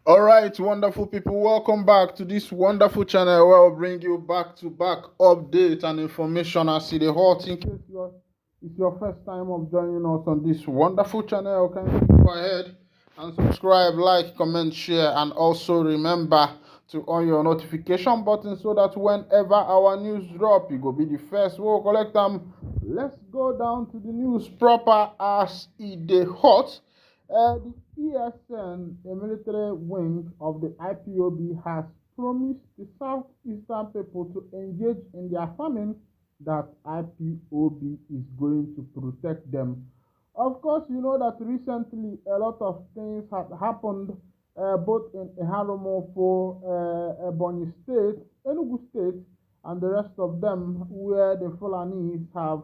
All right, wonderful people, welcome back to this wonderful channel where I'll bring you back-to-back updates and information as it is hot. In case it's your first time of joining us on this wonderful channel, can you go ahead and subscribe, like, comment, share, and also remember to on your notification button so that whenever our news drop, you go be the first. We'll collect them. Let's go down to the news proper as it is hot. The ESN, a military wing of the IPOB, has promised the southeastern people to engage in their farming that IPOB is going to protect them. Of course, you know that recently a lot of things have happened both in Eharomofo, Ebonyi State, Enugu State, and the rest of them, where the Fulanis have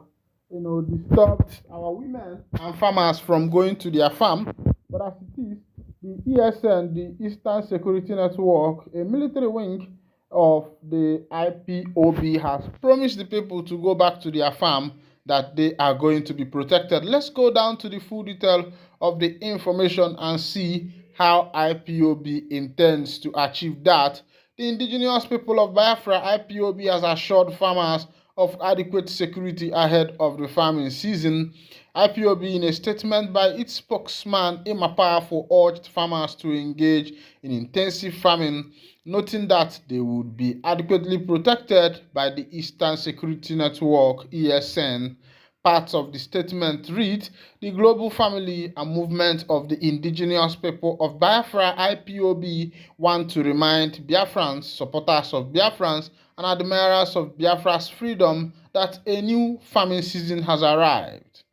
disturbed our women and farmers from going to their farm. But as it is, the ESN, the Eastern Security Network, a military wing of the IPOB, has promised the people to go back to their farm, that they are going to be protected. Let's go down to the full detail of the information and see how IPOB intends to achieve that. The indigenous people of Biafra, IPOB, has assured farmers of adequate security ahead of the farming season. IPOB, in a statement by its spokesman, Powerful, urged farmers to engage in intensive farming, noting that they would be adequately protected by the Eastern Security Network, ESN. Parts of the statement read, the global family and movement of the indigenous people of Biafra, IPOB, want to remind Biafrans, supporters of Biafrans, and admirers of Biafra's freedom that a new farming season has arrived.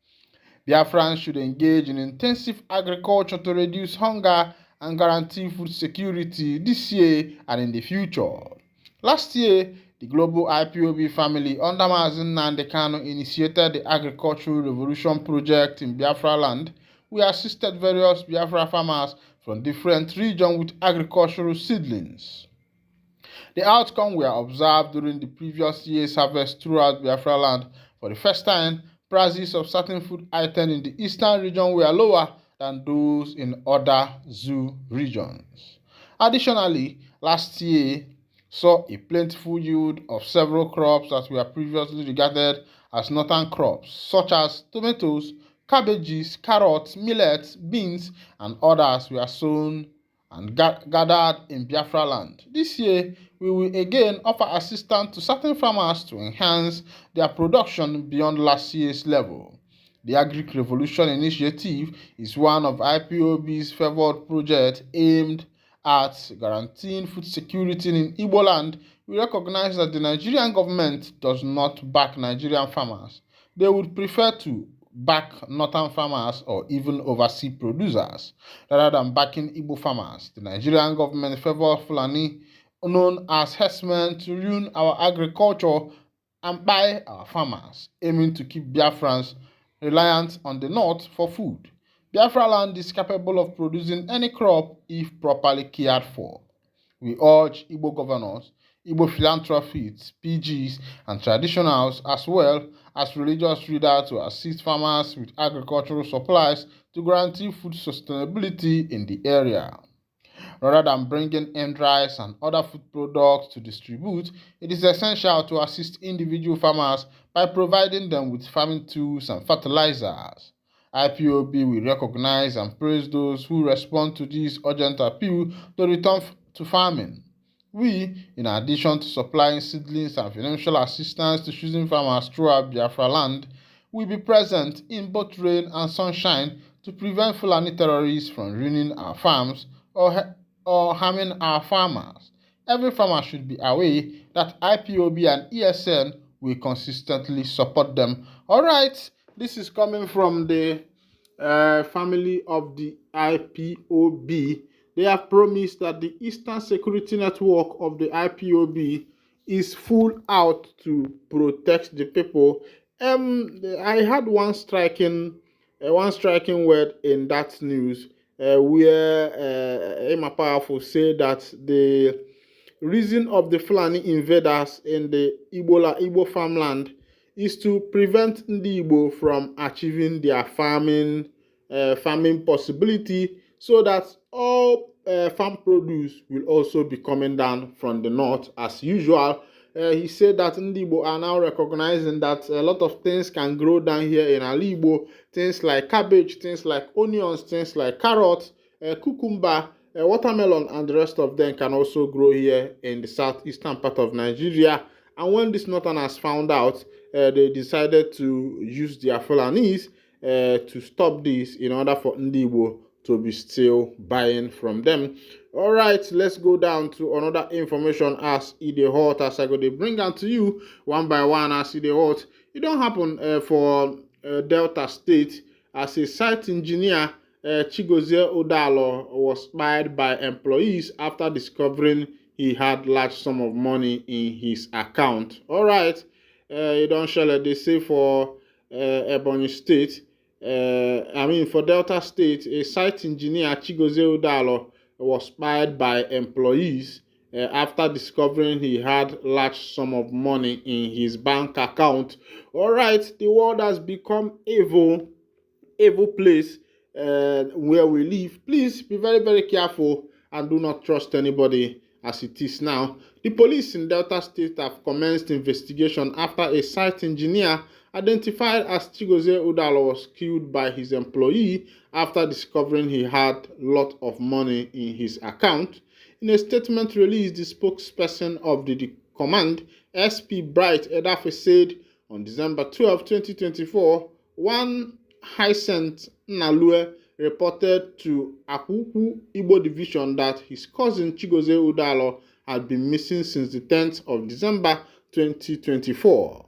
Biafrans should engage in intensive agriculture to reduce hunger and guarantee food security this year and in the future. Last year, the global IPOB family under Mazen Nandekano initiated the Agricultural Revolution project in Biafra land. We assisted various Biafra farmers from different regions with agricultural seedlings. The outcome were observed during the previous year's harvest throughout Biafra land. For the first time, prices of certain food items in the eastern region were lower than those in other zoo regions. Additionally, last year saw a plentiful yield of several crops that were previously regarded as northern crops, such as tomatoes, cabbages, carrots, millets, beans, and others were sown and gathered in Biafra land. This year, we will again offer assistance to certain farmers to enhance their production beyond last year's level. The Agric Revolution Initiative is one of IPOB's favored projects aimed at guaranteeing food security in Igbo land. We recognize that the Nigerian government does not back Nigerian farmers. They would prefer to back northern farmers or even overseas producers rather than backing Igbo farmers. The Nigerian government favors Fulani, known as Herdsmen, to ruin our agriculture and buy our farmers, aiming to keep Biafrans reliant on the north for food. Biafra land is capable of producing any crop if properly cared for. We urge Igbo governors, Igbo philanthropists, PGs, and traditionals, as well as religious leaders, to assist farmers with agricultural supplies to guarantee food sustainability in the area. Rather than bringing in rice and other food products to distribute, it is essential to assist individual farmers by providing them with farming tools and fertilizers. IPOB will recognize and praise those who respond to this urgent appeal to return to farming. We, in addition to supplying seedlings and financial assistance to choosing farmers throughout Biafra land, will be present in both rain and sunshine to prevent Fulani terrorists from ruining our farms or harming our farmers. Every farmer should be aware that IPOB and ESN will consistently support them. All right, this is coming from the family of the IPOB. They have promised that the Eastern Security Network of the IPOB is full out to protect the people. I had one striking word in that news where Emma Powerful said that the reason of the Fulani invaders in the Igbo farmland is to prevent the Igbo from achieving their farming possibility, so that all farm produce will also be coming down from the north as usual. He said that Ndigbo are now recognizing that a lot of things can grow down here in Alibo, things like cabbage, things like onions, things like carrots, cucumber, watermelon, and the rest of them can also grow here in the southeastern part of Nigeria. And when this northerners found out, they decided to use their Fulanis to stop this in order for Ndigbo to be still buying from them. All right, let's go down to another information as it dey hot, as I go dey bring am to you one by one as it dey hot. It don't happen for Delta State as a site engineer. Chigozie Udalo was fired by employees after discovering he had large sum of money in his account. All right, you don't share it. They say for Ebonyi State. For Delta State, a site engineer, Chigozie Udalo, was fired by employees after discovering he had large sum of money in his bank account. All right, the world has become evil place where we live. Please be very, very careful and do not trust anybody as it is now. The police in Delta State have commenced investigation after a site engineer identified as Chigozie Udalo was killed by his employee after discovering he had a lot of money in his account. In a statement released, the spokesperson of the command, SP Bright Edafe, said on December 12, 2024, one Hyacinth Nalue reported to Akuku Igbo Division that his cousin Chigozie Udalo had been missing since the 10th of December 2024.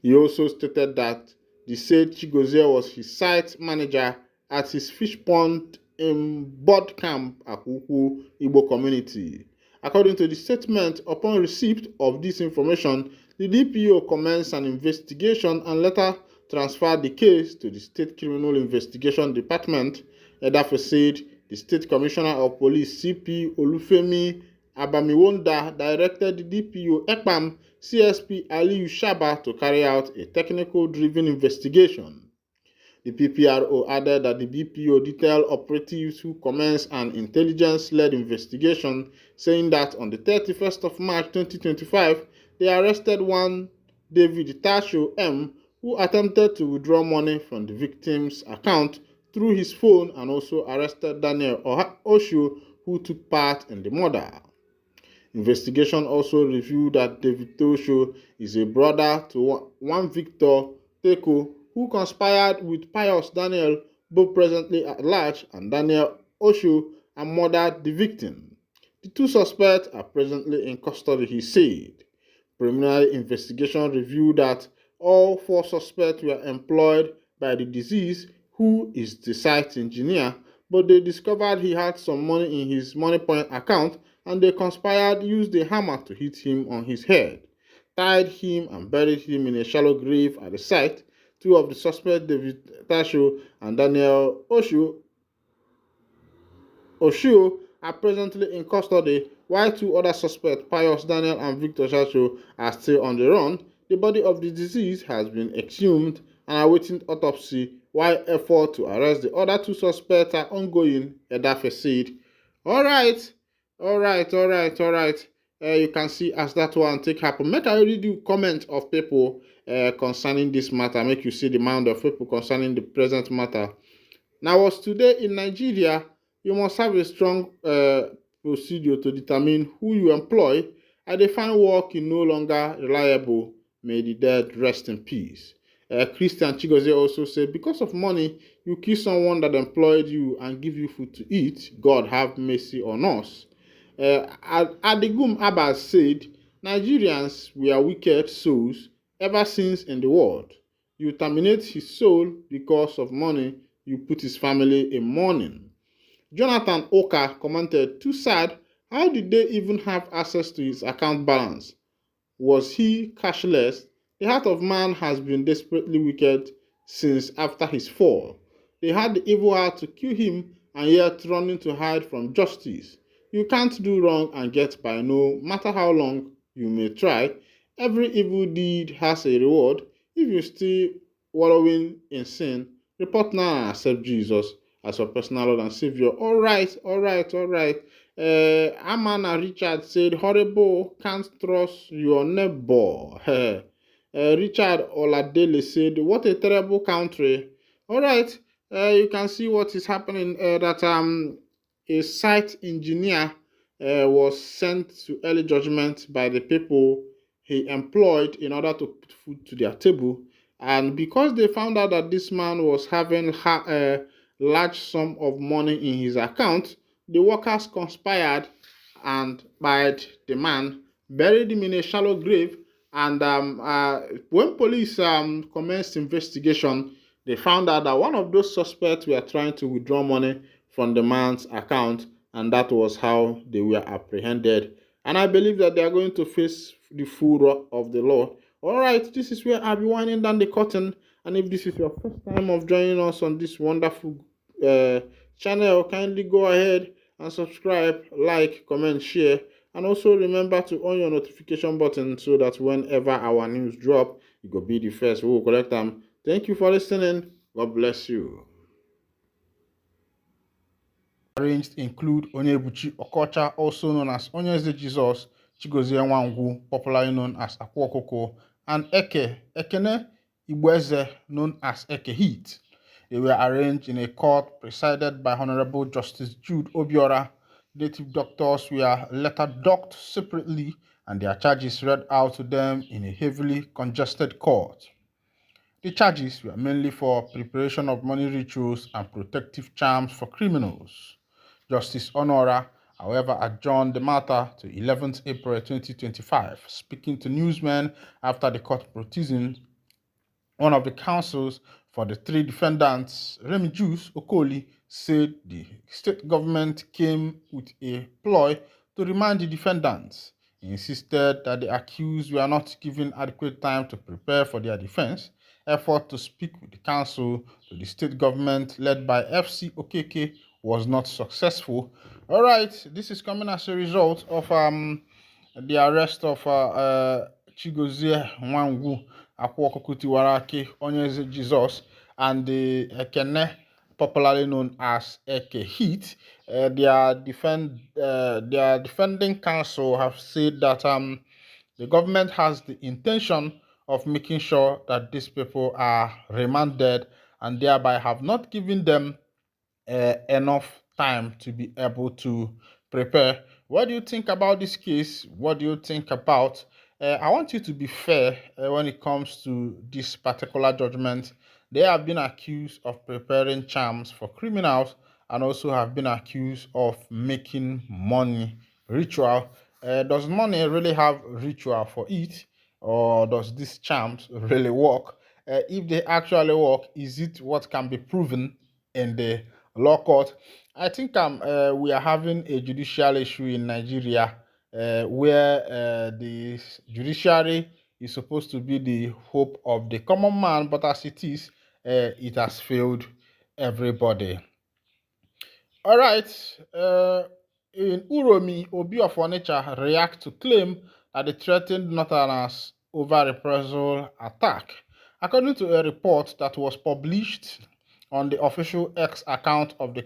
He also stated that the said Chigozie was his site manager at his fish pond in Bod Camp, Akuku Igbo community. According to the statement, upon receipt of this information, the DPO commenced an investigation and later transferred the case to the State Criminal Investigation Department. Edafe said the State Commissioner of Police, CP Olufemi Abamiwonda, directed the DPO EPAM CSP Aliyu Shaba to carry out a technical-driven investigation. The PPRO added that the BPO detailed operatives who commenced an intelligence-led investigation, saying that on the 31st of March 2025, they arrested one David Tasho M., who attempted to withdraw money from the victim's account through his phone, and also arrested Daniel Osho, who took part in the murder. Investigation also revealed that David Osho is a brother to one Victor Teko, who conspired with Pius Daniel, both presently at large, and Daniel Osho, and murdered the victim. The two suspects are presently in custody, he said. Preliminary investigation revealed that all four suspects were employed by the deceased, who is the site engineer, but they discovered he had some money in his money point account, and they conspired, used a hammer to hit him on his head, tied him and buried him in a shallow grave at the site. Two of the suspects, David Tasho and Daniel Osho, are presently in custody, while two other suspects, Pius Daniel and Victor Tasho, are still on the run. The body of the deceased has been exhumed and awaiting autopsy, while efforts to arrest the other two suspects are ongoing, Edafe said. All right. You can see as that one take happen. Make I read you comment of people concerning this matter. Make you see the amount of people concerning the present matter. Now, as today in Nigeria, you must have a strong procedure to determine who you employ, and they find work is no longer reliable. May the dead rest in peace. Christian Chigozie also said, because of money, you kill someone that employed you and give you food to eat. God have mercy on us. Adigum Abbas said, Nigerians were wicked souls ever since in the world. You terminate his soul because of money, you put his family in mourning. Jonathan Oka commented, too sad, how did they even have access to his account balance? Was he cashless? The heart of man has been desperately wicked since after his fall. They had the evil heart to kill him and yet running to hide from justice. You can't do wrong and get by no matter how long you may try. Every evil deed has a reward. If you still wallowing in sin, report now and accept Jesus as your personal Lord and Savior. All right. Amana Richard said, horrible, can't trust your neighbor. Richard Oladele said, what a terrible country. All right. You can see what is happening, that a site engineer was sent to early judgment by the people he employed in order to put food to their table. And because they found out that this man was having a large sum of money in his account, the workers conspired and buried the man, buried him in a shallow grave. And when police commenced investigation, they found out that one of those suspects were trying to withdraw money from the man's account, and that was how they were apprehended. And I believe that they are going to face the full wrath of the law. All right, this is where I'll be winding down the curtain. And if this is your first time of joining us on this wonderful channel, kindly go ahead and subscribe, like, comment, share, and also remember to on your notification button so that whenever our news drop, you go be the first who will collect them. Thank you for listening. God bless you. Arranged include Onyebuchi Okocha, also known as Onyeze Jesus, Chigozie Nwangwu, popularly known as Akwokoko, and Ekene Igboeze, known as Eke Heat. They were arraigned in a court presided by Honorable Justice Jude Obiora. Native doctors were later docked separately and their charges read out to them in a heavily congested court. The charges were mainly for preparation of money rituals and protective charms for criminals. Justice Honora, however, adjourned the matter to 11th April 2025. Speaking to newsmen after the court proceedings, one of the counsels for the three defendants, Remigius Okoli, said the state government came with a ploy to remand the defendants. He insisted that the accused were not given adequate time to prepare for their defense. Effort to speak with the counsel to the state government led by FC Okeke was not successful. All right, this is coming as a result of the arrest of Chigozie Nwangwu, Akwokokutiwarake, Onyeze Jesus, and the Ekene, popularly known as Eke Heat. Their defending counsel have said that the government has the intention of making sure that these people are remanded and thereby have not given them enough time to be able to prepare. What do you think about this case? What do you think about? I want you to be fair when it comes to this particular judgment. They have been accused of preparing charms for criminals and also have been accused of making money ritual. Does money really have ritual for it, or does these charms really work? If they actually work, is it what can be proven in the law court? I think we are having a judicial issue in Nigeria where the judiciary is supposed to be the hope of the common man, but as it is, it has failed everybody. All right. In Uroi, Obi of Onitsha react to claim that the threatened Northerners over reprisal attack. According to a report that was published on the official X account of the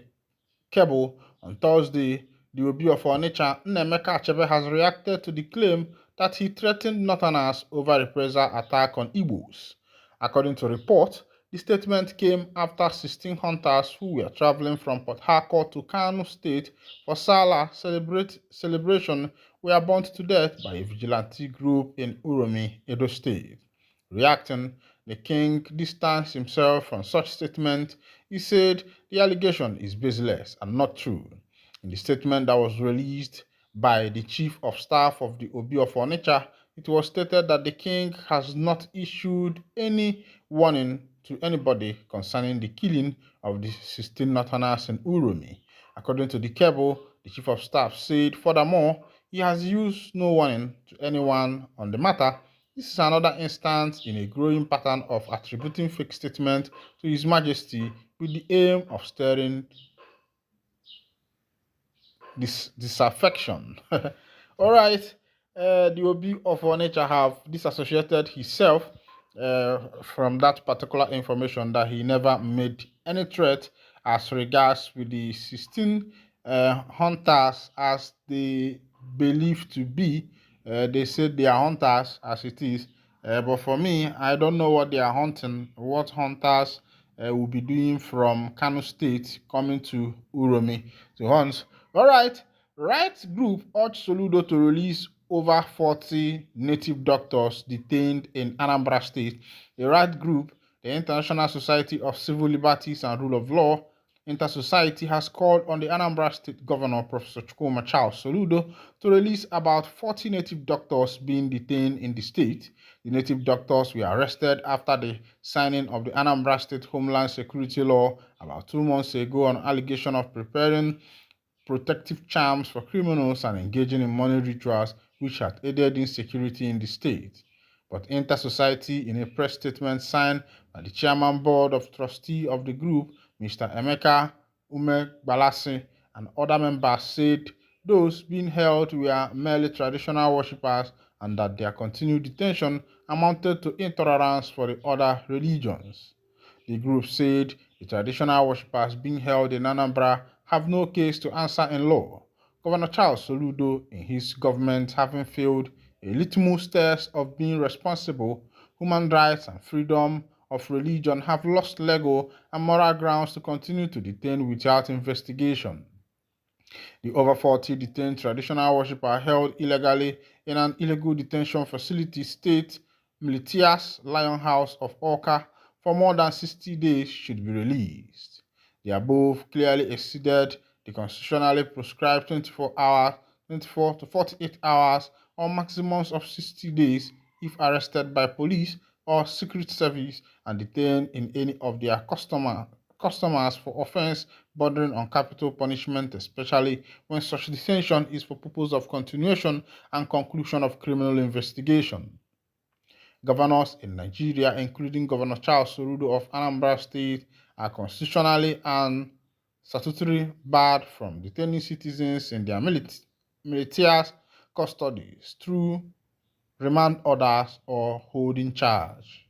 cable on Thursday, the Obi of Onitsha, Nnemeka Achebe, has reacted to the claim that he threatened Northerners over reprisal attack on Igbos. According to report, the statement came after 16 hunters who were traveling from Port Harcourt to Kano State for Salah celebration were burnt to death by a vigilante group in Uroi, Edo State. Reacting, the king distanced himself from such statement. He said the allegation is baseless and not true. In the statement that was released by the chief of staff of the Obi of Onitsha, it was stated that the king has not issued any warning to anybody concerning the killing of the 16 Northerners in Uroi. According to the cable, the chief of staff said, furthermore, he has used no warning to anyone on the matter. This is another instance in a growing pattern of attributing fake statements to His Majesty with the aim of stirring disaffection. All right, the Obi of Onitsha have disassociated himself from that particular information, that he never made any threat as regards with the 16 hunters as they believe to be. They said they are hunters as it is, but for me, I don't know what they are hunting, what hunters will be doing from Kano State coming to Uroi to hunt. All right, right group urged Soludo to release over 40 native doctors detained in Anambra State. The right group, the International Society of Civil Liberties and Rule of Law, Inter-Society, has called on the Anambra State Governor, Professor Chukwuma Charles Soludo, to release about 40 native doctors being detained in the state. The native doctors were arrested after the signing of the Anambra State Homeland Security Law about 2 months ago on allegation of preparing protective charms for criminals and engaging in money rituals which had aided insecurity in the state. But Inter-Society, in a press statement signed by the chairman board of trustee of the group, Mr. Emeka Balasi, and other members said those being held were merely traditional worshippers and that their continued detention amounted to intolerance for the other religions. The group said the traditional worshippers being held in Anambra have no case to answer in law. Governor Charles Soludo, in his government having failed a litmus test of being responsible, human rights and freedom of religion have lost legal and moral grounds to continue to detain without investigation. The over 40 detained traditional worshippers held illegally in an illegal detention facility state Militia's Lion House of Oka for more than 60 days should be released. The above clearly exceeded the constitutionally prescribed 24 to 48 hours or maximums of 60 days if arrested by police or secret service and detained in any of their customers for offense bordering on capital punishment, especially when such detention is for purpose of continuation and conclusion of criminal investigation. Governors in Nigeria, including Governor Charles Soludo of Anambra State, are constitutionally and statutorily barred from detaining citizens in their military custodies through remand orders or holding charge.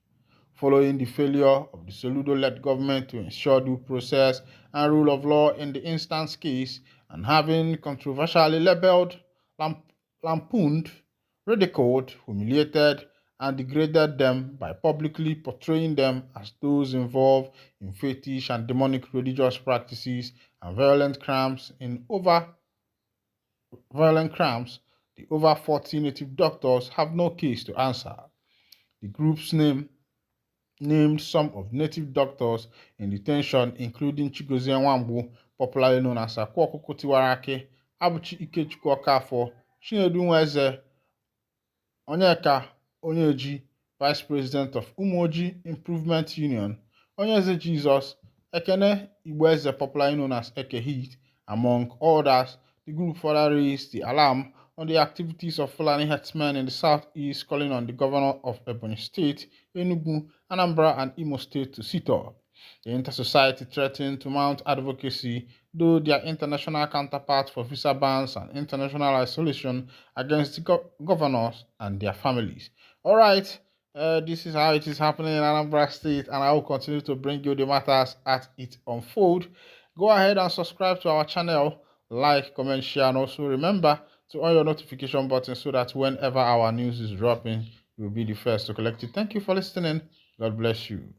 Following the failure of the Soludo-led government to ensure due process and rule of law in the instance case, and having controversially labeled, lampooned, ridiculed, humiliated, and degraded them by publicly portraying them as those involved in fetish and demonic religious practices and violent crimes, the over 40 native doctors have no case to answer. The group's named some of native doctors in detention, including Chigozie Nwangwu, popularly known as Akwakuku Tiwarake, Abuchi Ikechukwu Okafo, Chinedu Nweze, Onyeka Onyeji, Vice President of Umoji Improvement Union, Onyeze Jesus, Ekene Igboeze, popularly known as Eke Heat, among others. The group further raised the alarm on the activities of Fulani Herdsmen in the southeast, calling on the governor of Ebonyi State, Enugu, Anambra, and Imo State to sit up. The Inter-Society threatened to mount advocacy, though their international counterparts for visa bans and international isolation against the governors and their families. All right, this is how it is happening in Anambra State, and I will continue to bring you the matters as it unfolds. Go ahead and subscribe to our channel, like, comment, share, and also remember to on your notification button so that whenever our news is dropping, you'll be the first to collect it. Thank you for listening. God bless you.